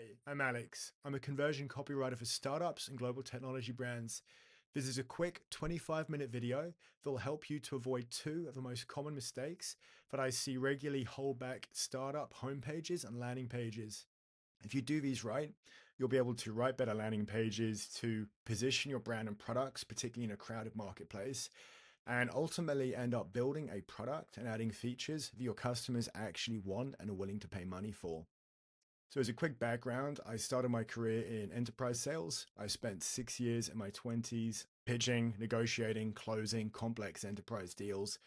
Hey, I'm Alex. I'm a conversion copywriter for startups and global technology brands. This is a quick 25-minute video that will help you to avoid two of the most common mistakes that I see regularly hold back startup homepages and landing pages. If you do these right, you'll be able to write better landing pages to position your brand and products, particularly in a crowded marketplace, and ultimately end up building a product and adding features that your customers actually want and are willing to pay money for. So, as a quick background, I started my career in enterprise sales. I spent 6 years in my 20s pitching, negotiating, closing complex enterprise deals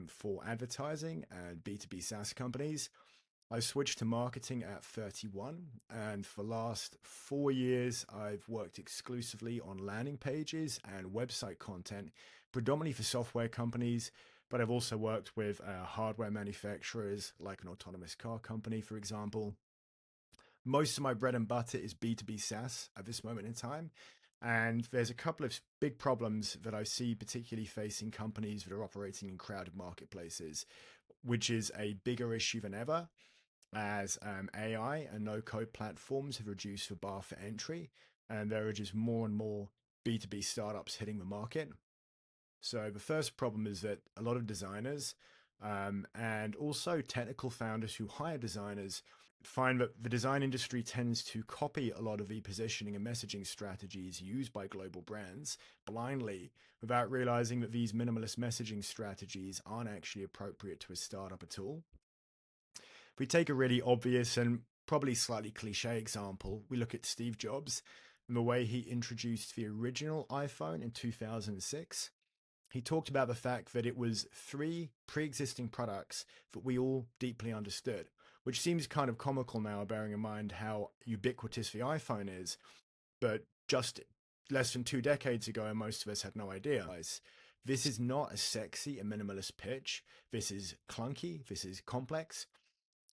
for advertising and B2B SaaS companies. I switched to marketing at 31, and for the last 4 years, I've worked exclusively on landing pages and website content, predominantly for software companies. But I've also worked with hardware manufacturers like an autonomous car company, for example. Most of my bread and butter is B2B SaaS at this moment in time. And there's a couple of big problems that I see, particularly facing companies that are operating in crowded marketplaces, which is a bigger issue than ever as AI and no code platforms have reduced the bar for entry. And there are just more and more B2B startups hitting the market. So the first problem is that a lot of designers and also technical founders who hire designers find that the design industry tends to copy a lot of the positioning and messaging strategies used by global brands blindly without realizing that these minimalist messaging strategies aren't actually appropriate to a startup at all. If we take a really obvious and probably slightly cliche example, we look at Steve Jobs and the way he introduced the original iPhone in 2006. He talked about the fact that it was three pre-existing products that we all deeply understood, which seems kind of comical now, bearing in mind how ubiquitous the iPhone is. But just less than 2 decades ago, most of us had no idea. This is not a sexy and minimalist pitch. This is clunky. This is complex.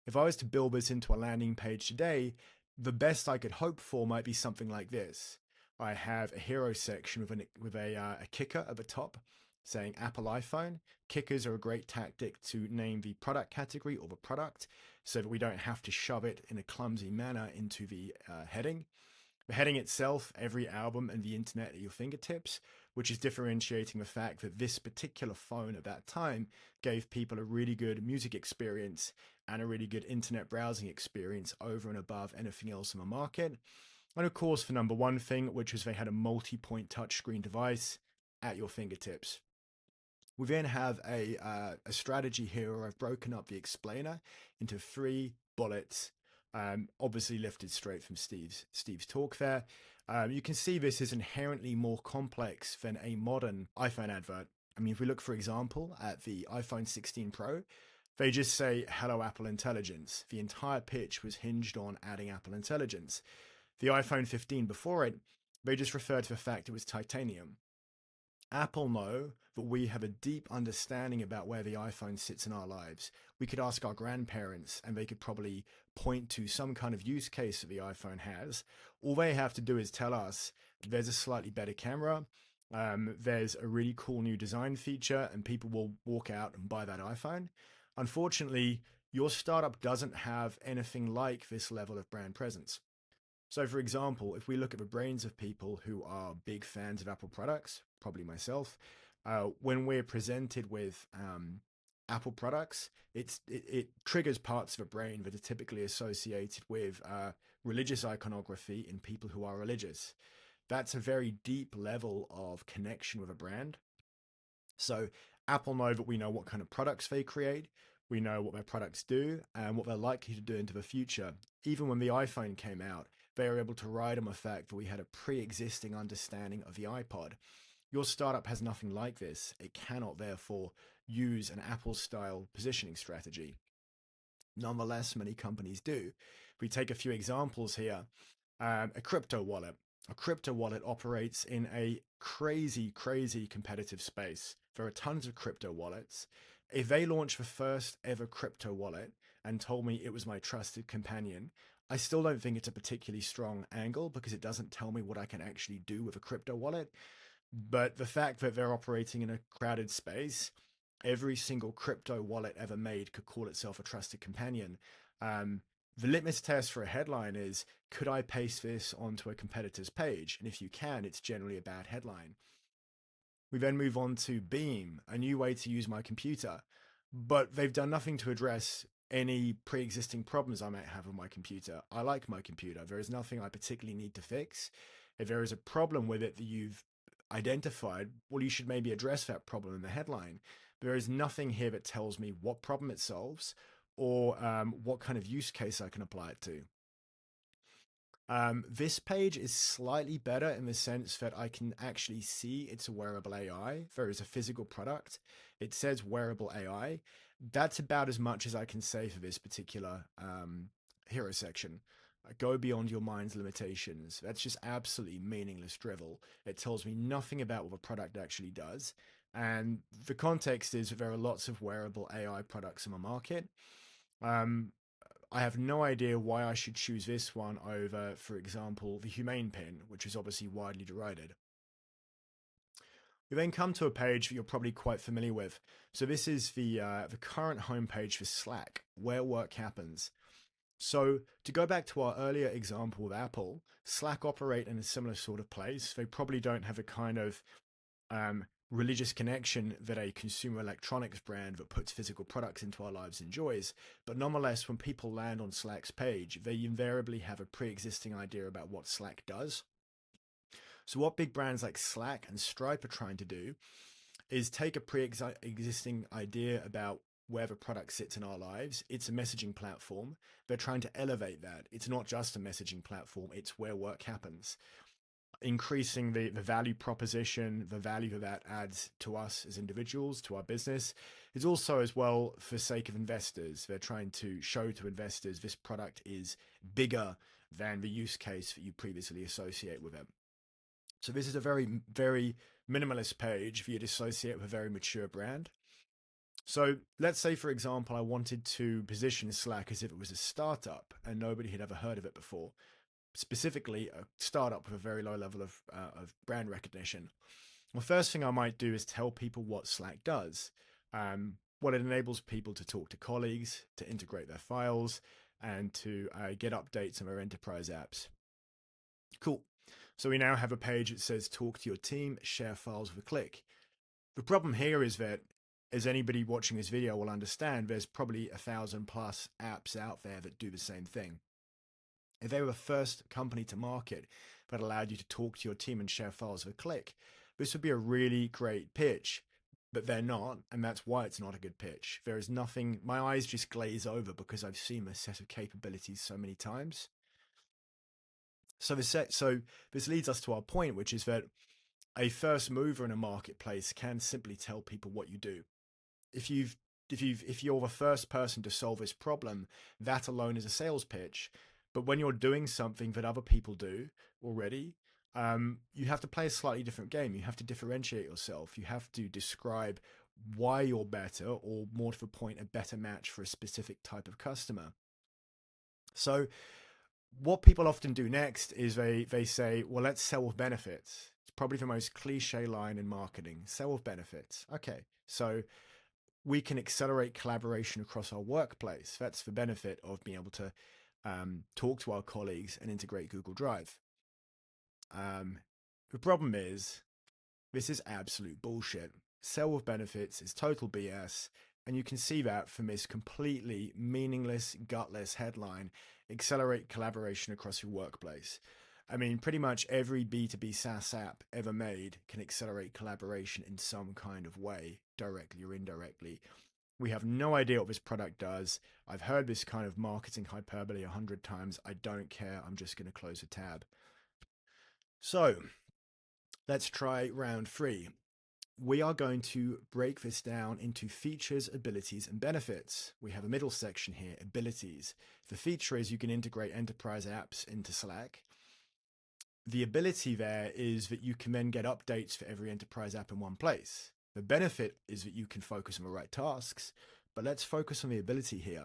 If I was to build this into a landing page today, the best I could hope for might be something like this. I have a hero section with a kicker at the top saying Apple iPhone. Kickers are a great tactic to name the product category or the product so that we don't have to shove it in a clumsy manner into the heading. The heading itself, every album and the internet at your fingertips, which is differentiating the fact that this particular phone at that time gave people a really good music experience and a really good internet browsing experience over and above anything else in the market. And of course, the number one thing, which was they had a multi-point touchscreen device at your fingertips. We then have a strategy here where I've broken up the explainer into three bullets, obviously lifted straight from Steve's talk there. You can see this is inherently more complex than a modern iPhone advert. I mean, if we look, for example, at the iPhone 16 Pro, they just say, "Hello, Apple Intelligence." The entire pitch was hinged on adding Apple Intelligence. The iPhone 15 before it, they just referred to the fact it was titanium. Apple know that we have a deep understanding about where the iPhone sits in our lives. We could ask our grandparents and they could probably point to some kind of use case that the iPhone has. All they have to do is tell us there's a slightly better camera, there's a really cool new design feature, and people will walk out and buy that iPhone. Unfortunately, your startup doesn't have anything like this level of brand presence. So, for example, if we look at the brains of people who are big fans of Apple products, probably myself, when we're presented with Apple products, it triggers parts of the brain that are typically associated with religious iconography in people who are religious. That's a very deep level of connection with a brand. So, Apple know that we know what kind of products they create. We know what their products do and what they're likely to do into the future. Even when the iPhone came out, they were able to ride on the fact that we had a pre-existing understanding of the iPod. Your startup has nothing like this. It cannot therefore use an Apple style positioning strategy. Nonetheless, many companies do. If we take a few examples here, a crypto wallet. A crypto wallet operates in a crazy, crazy competitive space. There are tons of crypto wallets. If they launch the first ever crypto wallet and told me it was my trusted companion, I still don't think it's a particularly strong angle because it doesn't tell me what I can actually do with a crypto wallet. But the fact that they're operating in a crowded space, every single crypto wallet ever made could call itself a trusted companion. Um, The litmus test for a headline is, could I paste this onto a competitor's page? And if you can, it's generally a bad headline. We then move on to Beam, a new way to use my computer, but they've done nothing to address any pre-existing problems I might have with my computer. I like my computer. There is nothing I particularly need to fix. If there is a problem with it that you've identified, well, you should maybe address that problem in the headline. There is nothing here that tells me what problem it solves or what kind of use case I can apply it to. This page is slightly better in the sense that I can actually see it's a wearable AI. There is a physical product. It says wearable AI. That's about as much as I can say for this particular hero section. Go beyond your mind's limitations. That's just absolutely meaningless drivel. It tells me nothing about what the product actually does. And the context is that there are lots of wearable AI products in the market. I have no idea why I should choose this one over, for example, the Humane pin, which is obviously widely derided. We then come to a page that you're probably quite familiar with. So this is the current homepage for Slack, where work happens. So to go back to our earlier example with Apple, Slack operate in a similar sort of place. They probably don't have a kind of religious connection that a consumer electronics brand that puts physical products into our lives enjoys. But nonetheless, when people land on Slack's page, they invariably have a pre-existing idea about what Slack does. So what big brands like Slack and Stripe are trying to do is take a pre-existing idea about where the product sits in our lives. It's a messaging platform. They're trying to elevate that. It's not just a messaging platform, it's where work happens. Increasing the value proposition, the value that adds to us as individuals, to our business. It's also as well for sake of investors. They're trying to show to investors this product is bigger than the use case that you previously associate with it. So this is a very, very minimalist page for you to associate with a very mature brand. So let's say, for example, I wanted to position Slack as if it was a startup and nobody had ever heard of it before. Specifically, a startup with a very low level of brand recognition. Well, first thing I might do is tell people what Slack does. What it enables people to talk to colleagues, to integrate their files, and to get updates on their enterprise apps. Cool. So we now have a page that says talk to your team, share files with a click. The problem here is that, as anybody watching this video will understand, there's probably 1,000 plus apps out there that do the same thing. If they were the first company to market that allowed you to talk to your team and share files with a click, this would be a really great pitch, but they're not, and that's why it's not a good pitch. There is nothing, my eyes just glaze over because I've seen this set of capabilities so many times. So this leads us to our point, which is that a first mover in a marketplace can simply tell people what you do. If you're the first person to solve this problem, that alone is a sales pitch. But when you're doing something that other people do already, you have to play a slightly different game. You have to differentiate yourself. You have to describe why you're better, or more to the point, a better match for a specific type of customer. So what people often do next is they say, well, let's sell with benefits. It's probably the most cliche line in marketing, sell with benefits. Okay, so we can accelerate collaboration across our workplace. That's the benefit of being able to talk to our colleagues and integrate Google Drive. The problem is, this is absolute bullshit. Sell with benefits is total BS. And you can see that from this completely meaningless, gutless headline, accelerate collaboration across your workplace. I mean, pretty much every B2B SaaS app ever made can accelerate collaboration in some kind of way, directly or indirectly. We have no idea what this product does. I've heard this kind of marketing hyperbole 100 times. I don't care. I'm just going to close a tab. So let's try round 3. We are going to break this down into features, abilities, and benefits. We have a middle section here, abilities. The feature is you can integrate enterprise apps into Slack. The ability there is that you can then get updates for every enterprise app in one place. The benefit is that you can focus on the right tasks, but let's focus on the ability here.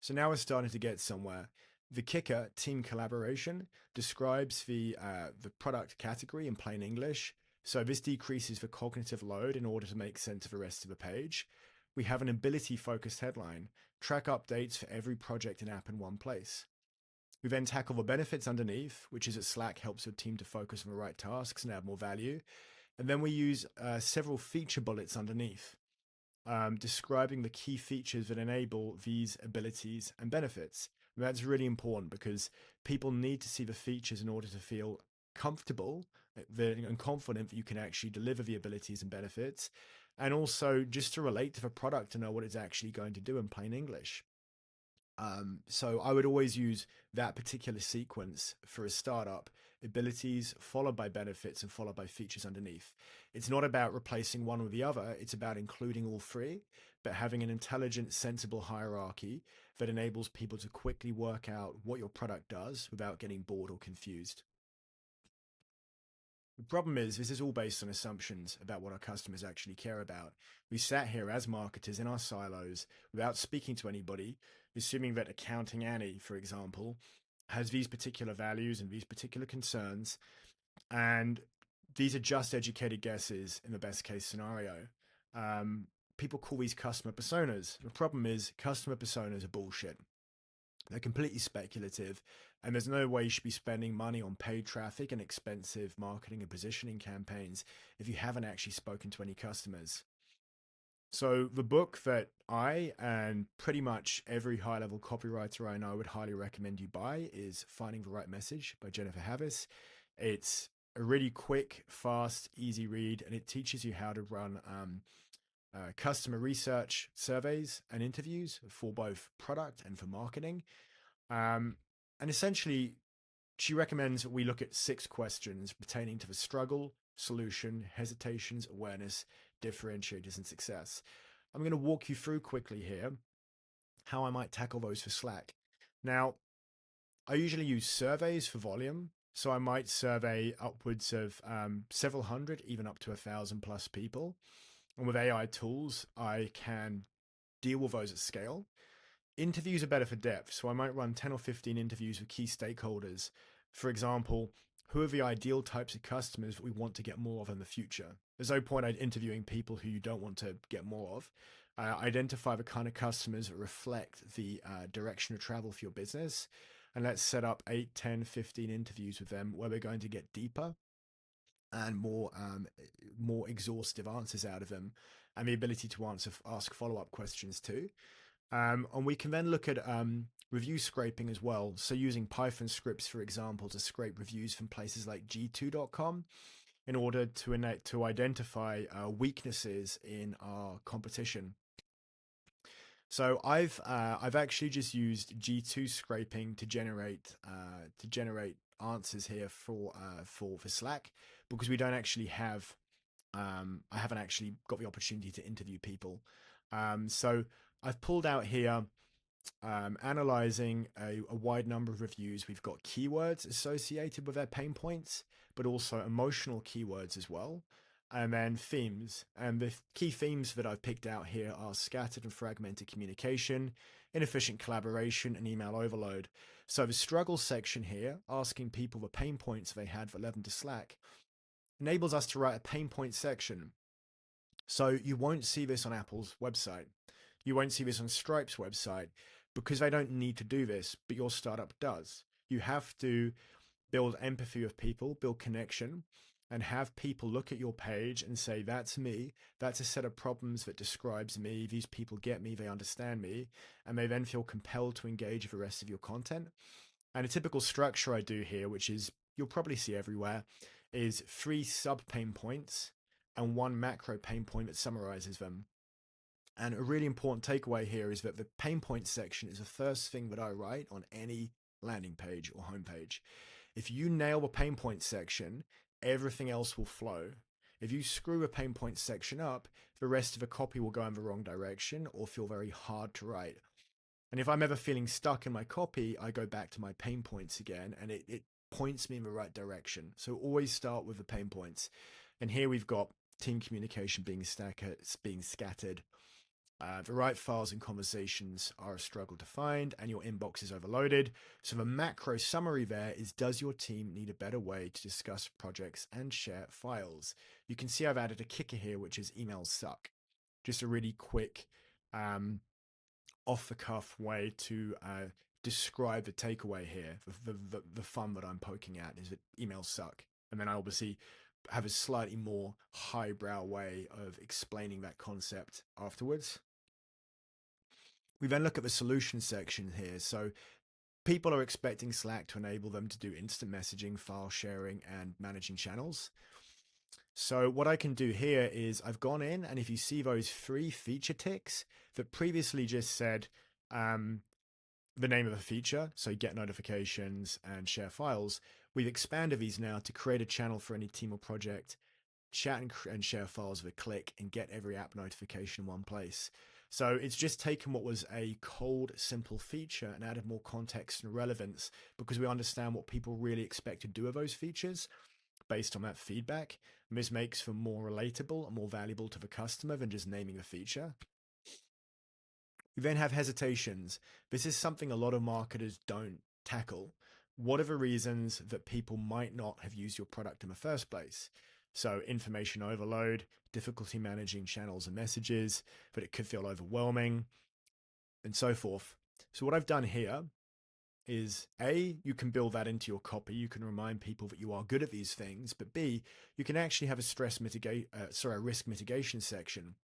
So now we're starting to get somewhere. The kicker, team collaboration, describes the product category in plain English. So this decreases the cognitive load in order to make sense of the rest of the page. we have an ability-focused headline, track updates for every project and app in one place. We then tackle the benefits underneath, which is that Slack helps your team to focus on the right tasks and add more value. And then we use several feature bullets underneath, describing the key features that enable these abilities and benefits. And that's really important because people need to see the features in order to feel comfortable and confident that you can actually deliver the abilities and benefits, and also just to relate to the product to know what it's actually going to do in plain English. So I would always use that particular sequence for a startup: abilities followed by benefits and followed by features underneath. It's not about replacing one with the other. It's about including all three, but having an intelligent, sensible hierarchy that enables people to quickly work out what your product does without getting bored or confused. The problem is, this is all based on assumptions about what our customers actually care about. We sat here as marketers in our silos without speaking to anybody, assuming that Accounting Annie, for example, has these particular values and these particular concerns, and these are just educated guesses in the best case scenario. Um, People call these customer personas. The problem is, customer personas are bullshit. They're completely speculative, and there's no way you should be spending money on paid traffic and expensive marketing and positioning campaigns if you haven't actually spoken to any customers. So the book that I and pretty much every high-level copywriter I know would highly recommend you buy is Finding the Right Message by Jennifer Havis. It's a really quick, fast, easy read, and it teaches you how to run customer research surveys and interviews for both product and for marketing. Um, and essentially, she recommends that we look at 6 questions pertaining to the struggle, solution, hesitations, awareness, differentiators, and success. I'm going to walk you through quickly here how I might tackle those for Slack. Now, I usually use surveys for volume. So I might survey upwards of several hundred, even up to 1,000 plus people. And with AI tools, I can deal with those at scale. Interviews are better for depth, so I might run 10 or 15 interviews with key stakeholders. For example, who are the ideal types of customers that we want to get more of in the future? There's no point in interviewing people who you don't want to get more of. Identify the kind of customers that reflect the direction of travel for your business. And let's set up 8, 10, 15 interviews with them where we're going to get deeper and more exhaustive answers out of them, and the ability to ask follow-up questions too. And we can then look at review scraping as well. So using Python scripts, for example, to scrape reviews from places like g2.com in order to identify weaknesses in our competition. So I've actually just used G2 scraping to generate answers here for Slack, because we don't actually have I haven't actually got the opportunity to interview people. So I've pulled out here analyzing a wide number of reviews. We've got keywords associated with their pain points, but also emotional keywords as well. And then themes. And the key themes that I've picked out here are scattered and fragmented communication, inefficient collaboration, and email overload. So the struggle section here, asking people the pain points they had that led them to Slack, enables us to write a pain point section. So you won't see this on Apple's website. You won't see this on Stripe's website because they don't need to do this, but your startup does. You have to build empathy with people, build connection, and have people look at your page and say, that's me. That's a set of problems that describes me. These people get me, they understand me, and they then feel compelled to engage with the rest of your content. And a typical structure I do here, which is you'll probably see everywhere, is 3 sub pain points and 1 macro pain point that summarizes them. And a really important takeaway here is that the pain point section is the first thing that I write on any landing page or homepage. If you nail the pain point section, everything else will flow. If you screw a pain point section up, the rest of the copy will go in the wrong direction or feel very hard to write. And if I'm ever feeling stuck in my copy, I go back to my pain points again, and it points me in the right direction. So always start with the pain points. And here we've got team communication being scattered. The right files and conversations are a struggle to find, and your inbox is overloaded. So the macro summary there is, does your team need a better way to discuss projects and share files? You can see I've added a kicker here, which is emails suck. Just a really quick um, off the cuff way to describe the takeaway here. The fun that I'm poking at is that emails suck. And then I obviously have a slightly more highbrow way of explaining that concept afterwards. We then look at the solution section here. So people are expecting Slack to enable them to do instant messaging, file sharing, and managing channels. So what I can do here is I've gone in, and if you see those 3 feature ticks that previously just said the name of a feature, so get notifications and share files, we've expanded these now to create a channel for any team or project, chat and share files with a click, and get every app notification in one place. So it's just taken what was a cold, simple feature and added more context and relevance because we understand what people really expect to do with those features based on that feedback. And this makes them more relatable and more valuable to the customer than just naming a feature. We then have hesitations. This is something a lot of marketers don't tackle. What are the reasons that people might not have used your product in the first place? So information overload, difficulty managing channels and messages, that it could feel overwhelming, and so forth. So what I've done here is A, you can build that into your copy. You can remind people that you are good at these things, but B, you can actually have a risk mitigation section.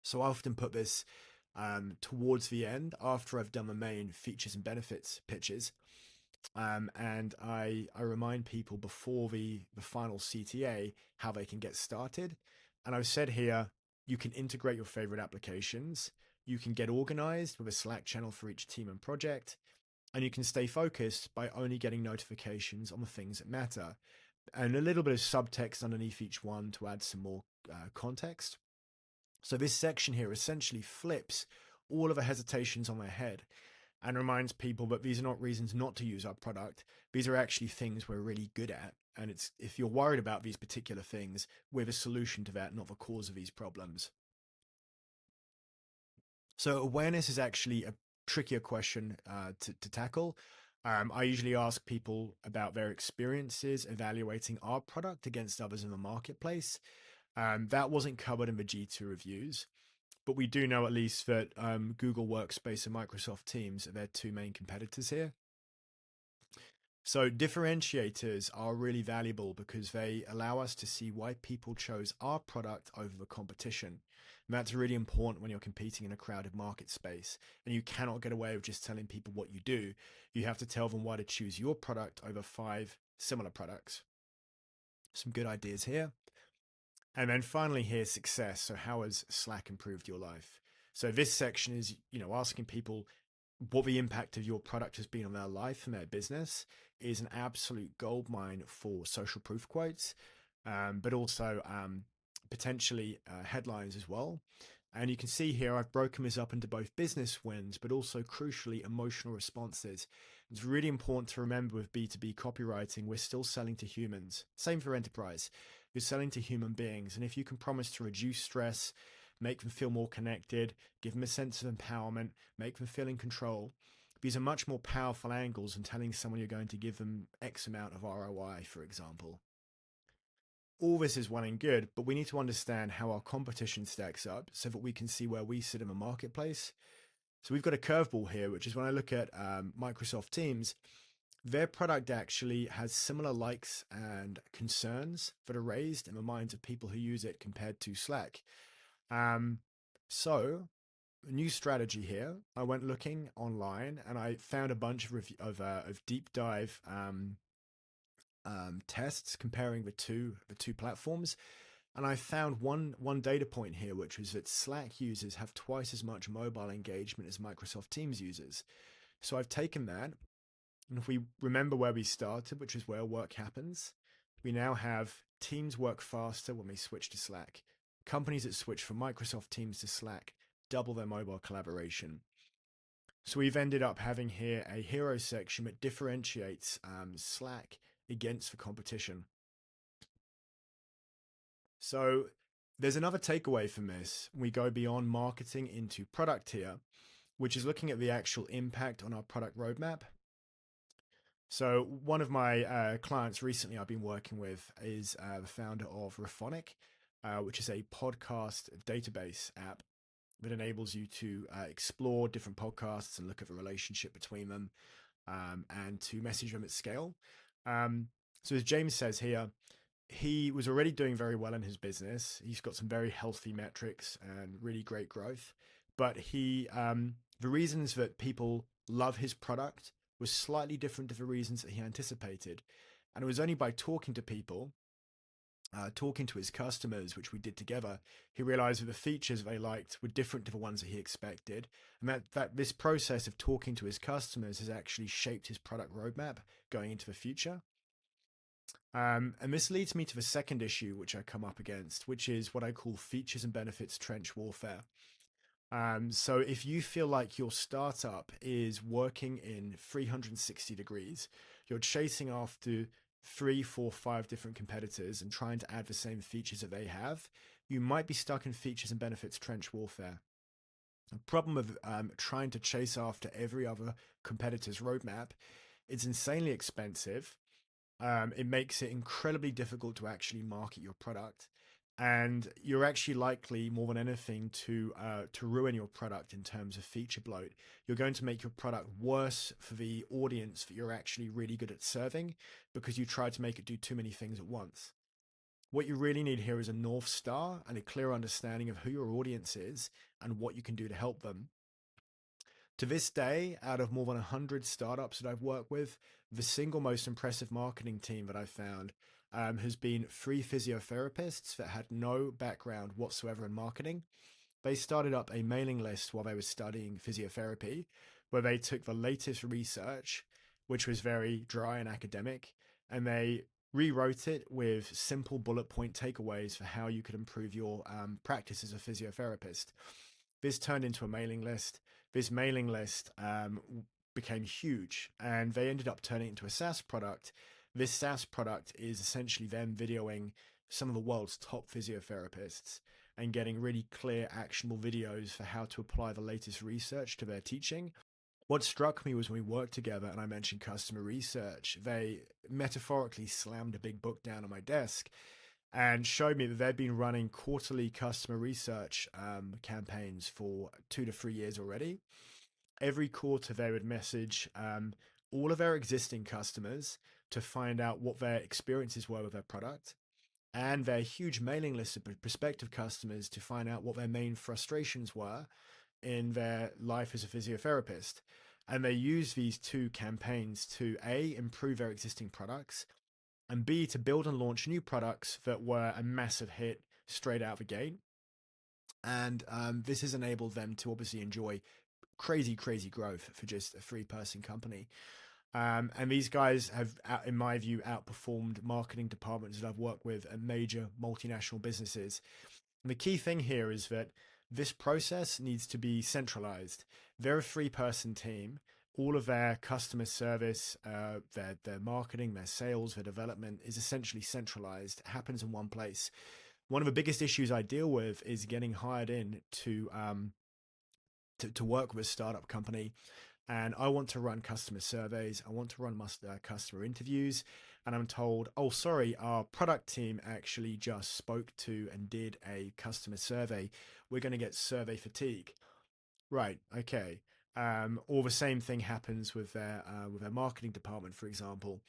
So I often put this towards the end after I've done the main features and benefits pitches. And I remind people before the final CTA how they can get started. And I've said here, you can integrate your favorite applications. You can get organized with a Slack channel for each team and project. And you can stay focused by only getting notifications on the things that matter. And a little bit of subtext underneath each one to add some more context. So this section here essentially flips all of the hesitations on their head and reminds people that these are not reasons not to use our product. These are actually things we're really good at. And it's if you're worried about these particular things, we're the solution to that, not the cause of these problems. So awareness is actually a trickier question to tackle. I usually ask people about their experiences evaluating our product against others in the marketplace. That wasn't covered in the G2 reviews, but we do know at least that Google Workspace and Microsoft Teams are their 2 main competitors here. So differentiators are really valuable because they allow us to see why people chose our product over the competition. And that's really important when you're competing in a crowded market space. And you cannot get away with just telling people what you do. You have to tell them why to choose your product over 5 similar products. Some good ideas here. And then finally here, success. So how has Slack improved your life? So this section is, asking people what the impact of your product has been on their life and their business is an absolute goldmine for social proof quotes, but also potentially headlines as well. And you can see here, I've broken this up into both business wins, but also crucially emotional responses. It's really important to remember with B2B copywriting, we're still selling to humans. Same for enterprise. You're selling to human beings. And if you can promise to reduce stress, make them feel more connected, give them a sense of empowerment, make them feel in control, these are much more powerful angles than telling someone you're going to give them X amount of ROI, for example. All this is well and good, but we need to understand how our competition stacks up so that we can see where we sit in the marketplace. So we've got a curveball here, which is when I look at Microsoft Teams, their product actually has similar likes and concerns that are raised in the minds of people who use it compared to Slack. So a new strategy here. I went looking online and I found a bunch of deep dive tests comparing the two platforms, and I found one data point here, which was that Slack users have twice as much mobile engagement as Microsoft Teams users. So I've taken that, and if we remember where we started, which is where work happens, we now have Teams work faster when we switch to Slack. Companies that switch from Microsoft Teams to Slack double their mobile collaboration. So we've ended up having here a hero section that differentiates Slack against the competition. So there's another takeaway from this. We go beyond marketing into product here, which is looking at the actual impact on our product roadmap. So one of my clients recently I've been working with is the founder of Raphonic, which is a podcast database app. that enables you to explore different podcasts and look at the relationship between them, and to message them at scale. Um, so as James says here, he was already doing very well in his business. He's got some very healthy metrics and really great growth. But the reasons that people love his product was slightly different to the reasons that he anticipated. And it was only by talking to people, talking to his customers, which we did together, he realized that the features they liked were different to the ones that he expected. And that this process of talking to his customers has actually shaped his product roadmap going into the future. And this leads me to the second issue which I come up against, which is what I call features and benefits trench warfare. So if you feel like your startup is working in 360 degrees, you're chasing after three, four, five different competitors and trying to add the same features that they have, you might be stuck in features and benefits trench warfare. The problem of trying to chase after every other competitor's roadmap, it's insanely expensive. It makes it incredibly difficult to actually market your product, and you're actually likely, more than anything, to ruin your product in terms of feature bloat. You're going to make your product worse for the audience that you're actually really good at serving because you try to make it do too many things at once. What you really need here is a North Star and a clear understanding of who your audience is and what you can do to help them. To this day, out of more than 100 startups that I've worked with, the single most impressive marketing team that I've found has been three physiotherapists that had no background whatsoever in marketing. They started up a mailing list while they were studying physiotherapy, where they took the latest research, which was very dry and academic, and they rewrote it with simple bullet point takeaways for how you could improve your practice as a physiotherapist. This turned into a mailing list. This mailing list became huge, and they ended up turning it into a SaaS product. This SaaS product is essentially them videoing some of the world's top physiotherapists and getting really clear, actionable videos for how to apply the latest research to their teaching. What struck me was when we worked together and I mentioned customer research, they metaphorically slammed a big book down on my desk and showed me that they'd been running quarterly customer research campaigns for 2 to 3 years already. Every quarter, they would message all of their existing customers to find out what their experiences were with their product, and their huge mailing list of prospective customers to find out what their main frustrations were in their life as a physiotherapist. And they use these two campaigns to A, improve their existing products, and B, to build and launch new products that were a massive hit straight out the gate. And this has enabled them to obviously enjoy crazy, crazy growth for just a three-person company. And these guys have, in my view, outperformed marketing departments that I've worked with at major multinational businesses. And the key thing here is that this process needs to be centralized. They're a three-person team. All of their customer service, their marketing, their sales, their development is essentially centralized. It happens in one place. One of the biggest issues I deal with is getting hired in to work with a startup company, and I want to run customer surveys. I want to run customer interviews, and I'm told, oh, sorry, our product team actually just spoke to and did a customer survey. We're going to get survey fatigue. Right. Okay. Or the same thing happens with their marketing department, for example.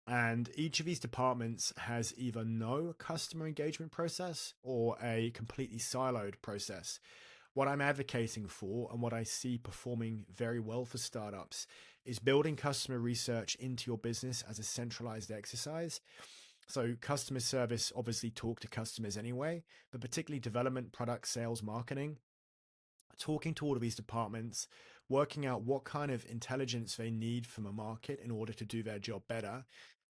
And each of these departments has either no customer engagement process or a completely siloed process. What I'm advocating for and what I see performing very well for startups is building customer research into your business as a centralized exercise. So customer service obviously talk to customers anyway, but particularly development, product, sales, marketing, talking to all of these departments, working out what kind of intelligence they need from a market in order to do their job better,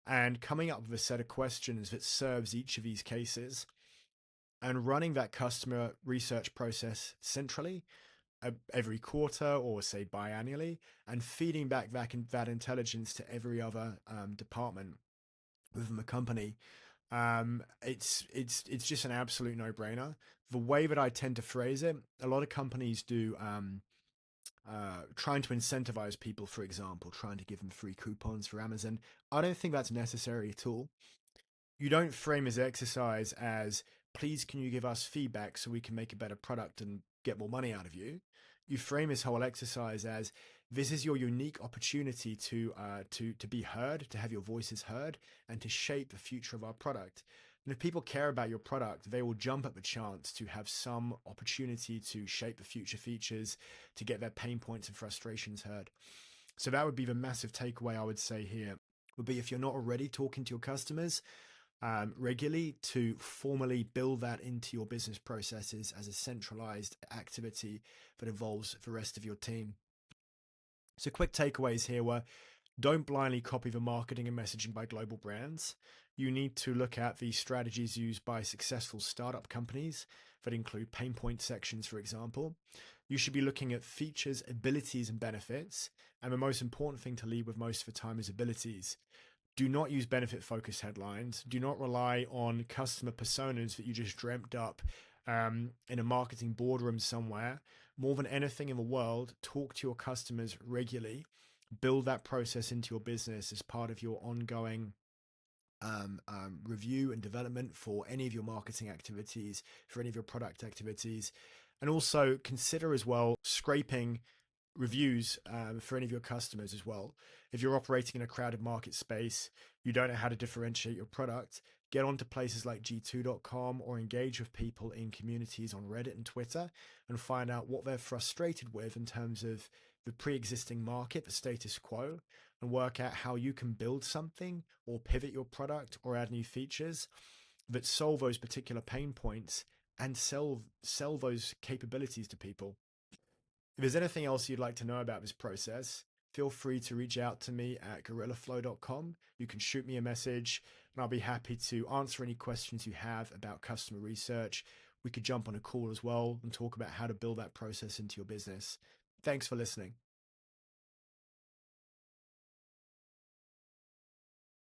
and coming up with a set of questions that serves each of these cases, and running that customer research process centrally every quarter or say biannually, and feeding back that intelligence to every other department within the company. It's just an absolute no-brainer. The way that I tend to phrase it, a lot of companies do trying to incentivize people, for example, trying to give them free coupons for Amazon. I don't think that's necessary at all. You don't frame this exercise as, please, can you give us feedback so we can make a better product and get more money out of you. You frame this whole exercise as this is your unique opportunity to be heard, to have your voices heard, and to shape the future of our product. And if people care about your product, they will jump at the chance to have some opportunity to shape the future features, to get their pain points and frustrations heard. So that would be the massive takeaway I would say here, would be if you're not already talking to your customers regularly, to formally build that into your business processes as a centralized activity that involves the rest of your team. So quick takeaways here were: don't blindly copy the marketing and messaging by global brands. You need to look at the strategies used by successful startup companies that include pain point sections, for example. You should be looking at features, abilities, and benefits. And the most important thing to lead with most of the time is abilities. Do not use benefit focused headlines. Do not rely on customer personas that you just dreamt up in a marketing boardroom somewhere. More than anything in the world, talk to your customers regularly. Build that process into your business as part of your ongoing review and development for any of your marketing activities, for any of your product activities. And also consider as well scraping reviews for any of your customers as well. If you're operating in a crowded market space, you don't know how to differentiate your product, get onto places like g2.com or engage with people in communities on Reddit and Twitter and find out what they're frustrated with in terms of the pre-existing market, the status quo, and work out how you can build something or pivot your product or add new features that solve those particular pain points and sell those capabilities to people. If there's anything else you'd like to know about this process, feel free to reach out to me at gorillaflow.com. You can shoot me a message and I'll be happy to answer any questions you have about customer research. We could jump on a call as well and talk about how to build that process into your business. Thanks for listening.